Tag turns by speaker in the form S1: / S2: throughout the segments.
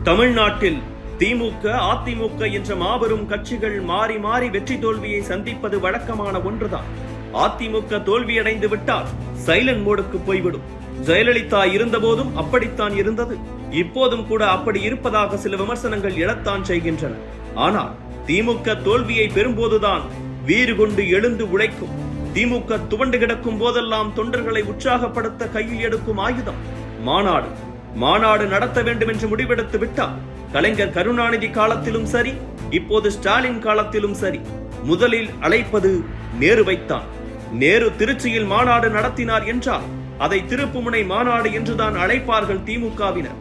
S1: தமிழ்நாட்டில் திமுக, அதிமுக என்ற மாபெரும் கட்சிகள் மாறி மாறி வெற்றி தோல்வியை சந்திப்பது வழக்கமான ஒன்றுதான். அதிமுக தோல்வியடைந்து விட்டால் சைலண்ட் மோடுக்கு போய்விடும். ஜெயலலிதா இருந்த போதும் அப்படித்தான் இருந்தது. இப்போதும் கூட அப்படி இருப்பதாக சில விமர்சனங்கள் எழத்தான் செய்கின்றன. ஆனால் திமுக தோல்வியை பெறும்போதுதான் வீறு கொண்டு எழுந்து உழைக்கும். திமுக துவண்டு கிடக்கும் போதெல்லாம் தொண்டர்களை உற்சாகப்படுத்த கையில் எடுக்கும் ஆயுதம் மாநாடு. மாநாடு நடத்த வேண்டும் என்று முடிவெடுத்து விட்டால் கலைஞர் கருணாநிதி காலத்திலும் சரி, இப்போது ஸ்டாலின் காலத்திலும் சரி, முதலில் அழைப்பது நேருவைத்தான். நேரு திருச்சியில் மாநாடு நடத்தினார் என்றால் அதை திருப்புமுனை மாநாடு என்றுதான் அழைப்பார்கள் திமுகவினர்.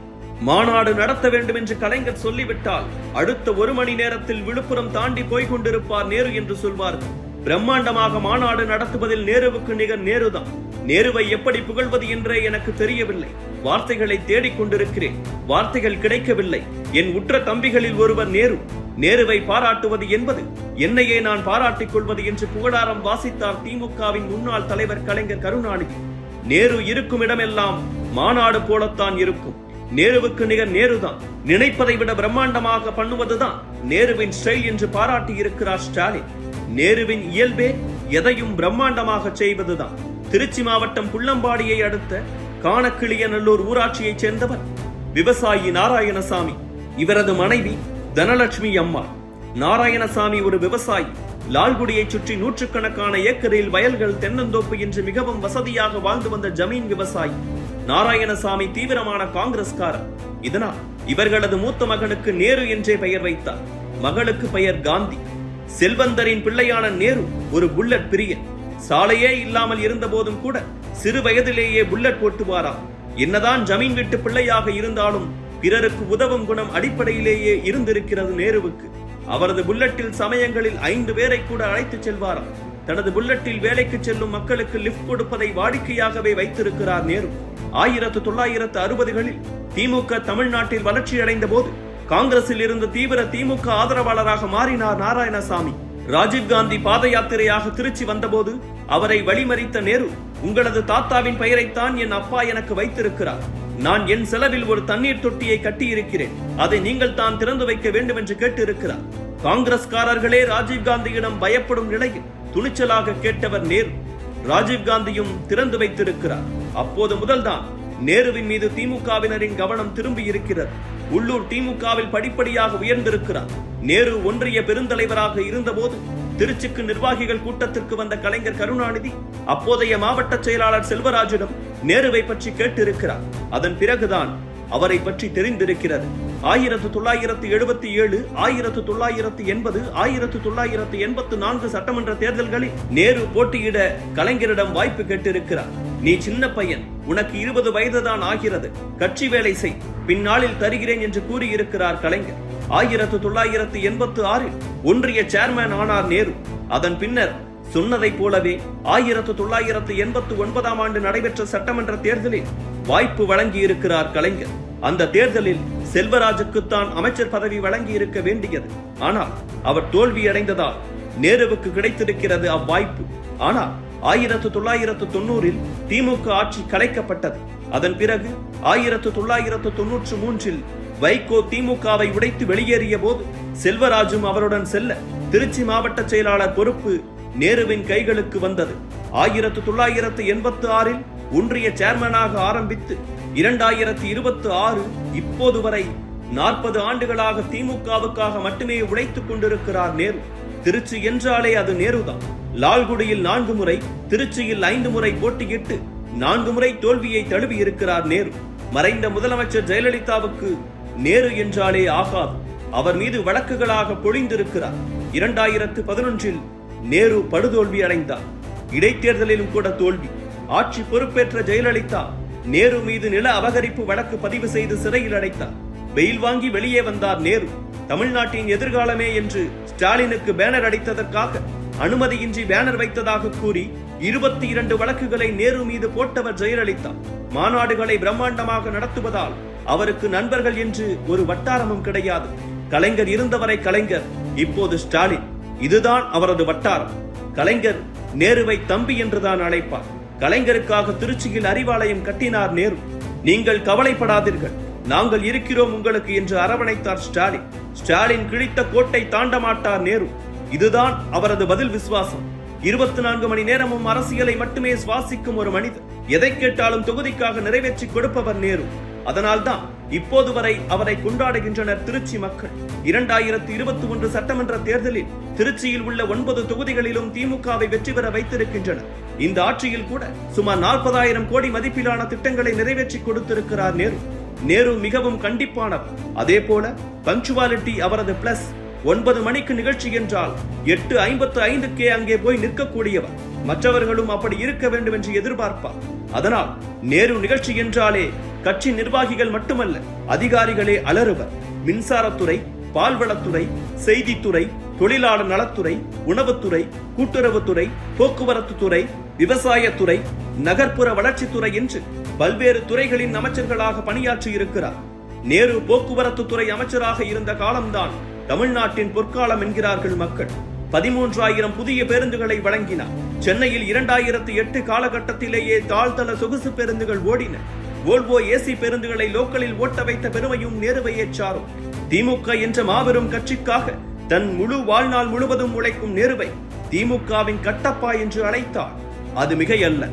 S1: மாநாடு நடத்த வேண்டும் என்று கலைஞர் சொல்லிவிட்டால் அடுத்த 1 மணி நேரத்தில் விழுப்புரம் தாண்டி போய்கொண்டிருப்பார் நேரு என்று சொல்வார்கள். பிரம்மாண்டமாக மாநாடு நடத்துவதில் நேருவுக்கு நிகர் நேருதான். நேருவை எப்படி புகழ்வது என்றே எனக்கு தெரியவில்லை. வார்த்தைகளை தேடிக்கொண்டிருக்கிறேன், வார்த்தைகள் கிடைக்கவில்லை. என் உற்ற தம்பிகளில் ஒருவர் நேரு. நேருவை பாராட்டுவது என்பது என்னையே நான் பாராட்டிக் கொள்வது என்று புகழாரம் வாசித்தார் திமுகவின் முன்னாள் தலைவர் கலைஞர் கருணாநிதி. நேரு இருக்கும் இடமெல்லாம் மாநாடு போலத்தான் இருக்கும். நேருவுக்கு நிகர் நேருதான். நினைப்பதை விட பிரம்மாண்டமாக பண்ணுவதுதான் நேருவின் ஸ்டைல் என்று பாராட்டி இருக்கிறார் ஸ்டாலின். நேருவின் இயல்பே எதையும் பிரம்மாண்டமாக செய்வதுதான். திருச்சி மாவட்டம் புள்ளம்பாடியை அடுத்த காணக்கிளியநல்லூர் ஊராட்சியைச் சேர்ந்தவர் விவசாயி நாராயணசாமி. இவரது மனைவி தனலட்சுமி அம்மா. நாராயணசாமி ஒரு விவசாயி. லால்குடியை சுற்றி நூற்றுக்கணக்கான ஏக்கரில் வயல்கள், தென்னந்தோப்பு என்று மிகவும் வசதியாக வாழ்ந்து வந்த ஜமீன் விவசாயி. நாராயணசாமி தீவிரமான காங்கிரஸ்காரர். இதனால் இவர்களது மூத்த மகனுக்கு நேரு என்றே பெயர் வைத்தார். மகளுக்கு பெயர் காந்தி. செல்வந்தரின் பிள்ளையான நேரு ஒரு புல்லட் பிரியன். சாலையே இல்லாமல் இருந்த போதும் கூட சிறு வயதிலேயே புல்லட் ஓட்டுவாராம். என்னதான் ஜமீன் வீட்டு பிள்ளையாக இருந்தாலும் பிறருக்கு உதவும் குணம் அடிப்படையிலேயே இருந்திருக்கிறது நேருவுக்கு. அவரது புல்லட்டில் சமயங்களில் 5 பேரை கூட அழைத்துச் செல்வாராம். தனது புல்லட்டில் வேலைக்கு செல்லும் மக்களுக்கு லிப்ட் கொடுப்பதை வாடிக்கையாகவே வைத்திருக்கிறார் நேரு. 1960களில் திமுக தமிழ்நாட்டில் வளர்ச்சியடைந்த போது காங்கிரஸில் இருந்த தீவிர திமுக ஆதரவாளராக மாறினார் நாராயணசாமி. ராஜீவ்காந்தி பாத யாத்திரையாக திருச்சி வந்தபோது அவரை வழிமறித்த நேரு, உங்களது தாத்தாவின் பெயரைத்தான் என் அப்பா எனக்கு வைத்திருக்கிறார். நான் என் செலவில் ஒரு தண்ணீர் தொட்டியை கட்டியிருக்கிறேன். அதை நீங்கள் தான் திறந்து வைக்க வேண்டும் என்று கேட்டிருக்கிறார். காங்கிரஸ்காரர்களே ராஜீவ்காந்தியிடம் பயப்படும் நிலையில் துணிச்சலாக கேட்டவர் நேரு. ராஜீவ்காந்தியும் திறந்து வைத்திருக்கிறார். அப்போது முதல்தான் நேருவின் மீது திமுகவினரின் கவனம் திரும்பி இருக்கிறது. உள்ளூர் திமுகவில் படிப்படியாக உயர்ந்திருக்கிறார். நேரு ஒன்றிய பெருந்தலைவராக இருந்தபோது திருச்சிக்கு நிர்வாகிகள் கூட்டத்திற்கு வந்த கலைஞர் கருணாநிதி அப்போதைய மாவட்ட செயலாளர் செல்வராஜிடம் நேருவை பற்றி கேட்டிருக்கிறார். அதன் பிறகுதான் அவரை பற்றி தெரிந்திருக்கிறது. 1977, 1980, 1984 சட்டமன்ற தேர்தல்களில் நேரு போட்டியிட கலைஞரிடம் வாய்ப்பு கேட்டிருக்கிறார். நீ சின்ன பையன், உனக்கு 20 வயதுதான் ஆகிறது, கட்சி வேலை செய், பின்னாளில் தருகிறேன் என்று கூறியிருக்கிறார் கலைஞர். 1986 ஒன்றிய சேர்மன் ஆனார் நேரு. அதன் பின்னர் சொன்னதை போலவே 1989 ஆண்டு நடைபெற்ற சட்டமன்ற தேர்தலில் வாய்ப்பு வழங்கி இருக்கிறார் கலைஞர். அந்த தேர்தலில் செல்வராஜுக்குத்தான் அமைச்சர் பதவி வழங்கி இருக்க வேண்டியது. ஆனால் அவர் தோல்வியடைந்ததால் நேருவுக்கு கிடைத்திருக்கிறது அவ்வாய்ப்பு. ஆனால் 1990 திமுக ஆட்சி கலைக்கப்பட்டது. அதன் பிறகு 1993 வைகோ திமுகவை உடைத்து வெளியேறிய போது செல்வராஜும் அவருடன் செல்ல திருச்சி மாவட்ட செயலாளர் பொறுப்பு நேருவின் கைகளுக்கு வந்தது. 1986 ஒன்றிய சேர்மனாக ஆரம்பித்து 2026 இப்போது வரை 40 ஆண்டுகளாக திமுகவுக்காக மட்டுமே உழைத்துக் கொண்டிருக்கிறார் நேரு. திருச்சி என்றாலே அது நேருதான். லால்குடியில் 4 முறை, திருச்சியில் 5 முறை போட்டியிட்டு 4 முறை தோல்வியை தழுவி இருக்கிறார் நேரு. மறைந்த முதலமைச்சர் ஜெயலலிதாவுக்கு நேரு என்றாலே ஆகாது. அவர் மீது வழக்குகளாக பொழிந்திருக்கிறார். 2011 நேரு படுதோல்வி அடைந்தார். இடைத்தேர்தலிலும் கூட தோல்வி. ஆட்சி பொறுப்பேற்ற ஜெயலலிதா நேரு மீது நில அபகரிப்பு வழக்கு பதிவு செய்து சிறையில் அடைத்தார். பெயில் வாங்கி வெளியே வந்தார் நேரு. தமிழ்நாட்டின் எதிர்காலமே என்று ஸ்டாலினுக்கு பேனர் அடித்ததற்காக அனுமதியின்றி பேனர் வைத்ததாக கூறி 22 வழக்குகளை நேரு மீது போட்டவர் ஜெயலலிதா. மாநாடுகளை பிரம்மாண்டமாக நடத்துவதால் அவருக்கு நண்பர்கள் என்று ஒரு வட்டாரமும் கிடையாது. கலைஞர் இருந்தவரை கலைஞர், இப்போது ஸ்டாலின். இதுதான் அவரது வட்டாரம். கலைஞர் நேருவை தம்பி என்றுதான் அழைப்பார். கலைஞருக்காக திருச்சியில் அறிவாலயம் கட்டினார் நேரு. நீங்கள் கவலைப்படாதீர்கள், நாங்கள் இருக்கிறோம் உங்களுக்கு என்று அரவணைத்தார் ஸ்டாலின். ஸ்டாலின் கிழித்த கோட்டை தாண்ட மாட்டார் நேரு. இதுதான் அவரது பதில் விசுவாசம். 24 மணி நேரமும் அரசியலை மட்டுமே சுவாசிக்கும் ஒரு மனிதர். எதை கேட்டாலும் தொகுதிக்காக நிறைவேற்றி கொடுப்பவர் நேரு. அதனால்தான் இப்போது வரை அவரை கொண்டாடுகின்றனர் திருச்சி மக்கள். 2021 சட்டமன்ற தேர்தலில் திருச்சியில் உள்ள 9 தொகுதிகளிலும் திமுகவை வெற்றி பெற வைத்திருக்கின்றனர். இந்த ஆட்சியில் கூட சுமார் 40,000 கோடி மதிப்பிலான திட்டங்களை நிறைவேற்றி கொடுத்திருக்கிறார் நேரு. நேரு மிகவும் கண்டிப்பானவர். அதே போல பங்க்சுவாலிட்டி அவரது பிளஸ். 9 மணிக்கு நிகழ்ச்சி என்றால் 8:55 அங்கே போய் நிற்கக்கூடியவர். மற்றவர்களும் அப்படி இருக்க வேண்டும் என்று எதிர்பார்ப்பார். அதனால் நேரு நிகழ்ச்சி என்றாலே கட்சி நிர்வாகிகள் மட்டுமல்ல, அதிகாரிகளே அலறுவர். மின்சாரத்துறை, பால்வளத்துறை, செய்தித்துறை, தொழிலாளர் நலத்துறை, உணவுத்துறை, கூட்டுறவுத்துறை, போக்குவரத்து துறை, விவசாயத்துறை, நகர்ப்புற வளர்ச்சித்துறை என்று பல்வேறு துறைகளின் அமைச்சர்களாக பணியாற்றி இருக்கிறார். நேரு போக்குவரத்து துறை அமைச்சராக இருந்த காலம்தான் தமிழ்நாட்டின் பொற்காலம் என்கிறார்கள் மக்கள். 13,000 புதிய பேருந்துகளை வழங்கினார். சென்னையில் 2008 காலகட்டத்திலேயே தாழ்தள சொகுசு பேருந்துகள் ஓடின. வோல்வோ ஏசி பேருந்துகளை லோக்கலில் ஓட்ட வைத்த பெருமையும் நேருவையே சாரும். திமுக என்ற மாபெரும் கட்சிக்காக தன் முழு வாழ்நாள் முழுவதும் உழைக்கும் நேருவை திமுகவின் கட்டப்பா என்று அழைத்தார். அது மிகையல்ல.